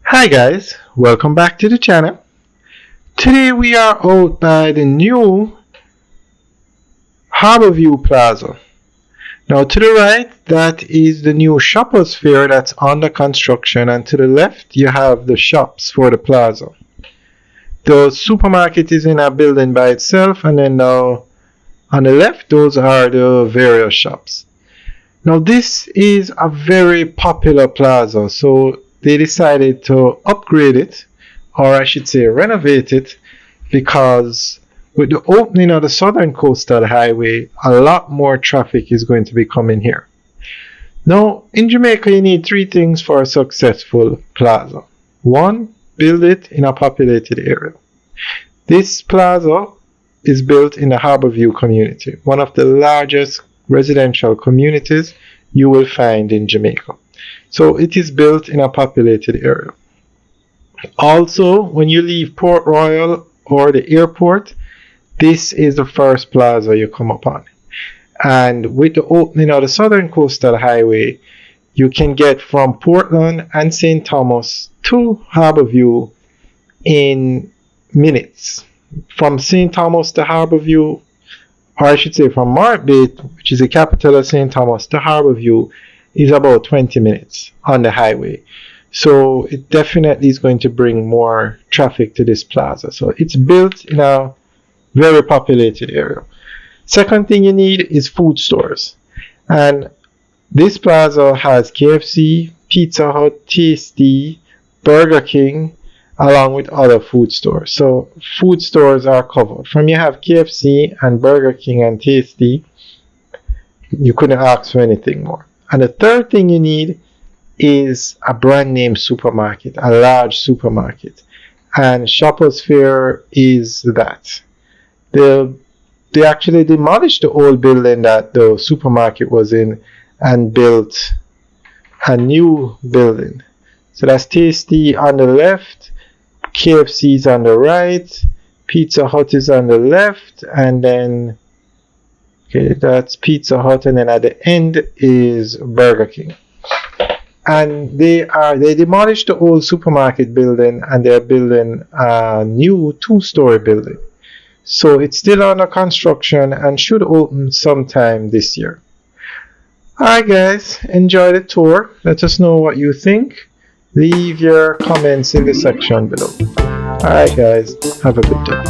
Hi guys, welcome back to the channel. Today we are out by the new Harbour Plaza. Now to the right, that is the new Shoppers Fair that's under construction, and to the left you have the shops for the plaza. The supermarket is in a building by itself, and then now on the left those are the various shops. Now this is a very popular plaza, so they decided to upgrade it, or I should say renovate it, because with the opening of the Southern Coastal Highway, a lot more traffic is going to be coming here. Now, in Jamaica, you need three things for a successful plaza. One, build it in a populated area. This plaza is built in the Harbour community, one of the largest residential communities you will find in Jamaica. So it is built in a populated area. Also, when you leave Port Royal or the airport, this is the first plaza you come upon. And with the opening of the Southern Coastal Highway, you can get from Portland and St. Thomas to Harbour in minutes. From St. Thomas to Harbour, or I should say from Martbait, which is the capital of St. Thomas, to Harbour, is about 20 minutes on the highway. So it definitely is going to bring more traffic to this plaza. So it's built in a very populated area. Second thing you need is food stores. And this plaza has KFC, Pizza Hut, Tasty, Burger King, along with other food stores. So food stores are covered. From you have KFC and Burger King and Tasty, you couldn't ask for anything more. And the third thing you need is a brand name supermarket, a large supermarket. And Shoppers Fair is that. They actually demolished the old building that the supermarket was in and built a new building. So that's Tasty on the left, KFC is on the right, Pizza Hut is on the left, and then that's Pizza Hut, and then at the end is Burger King. And they demolished the old supermarket building and they're building a new 2-story building. So it's still under construction and should open sometime this year. Alright guys, enjoy the tour. Let us know what you think. Leave your comments in the section below. Alright guys, have a good day.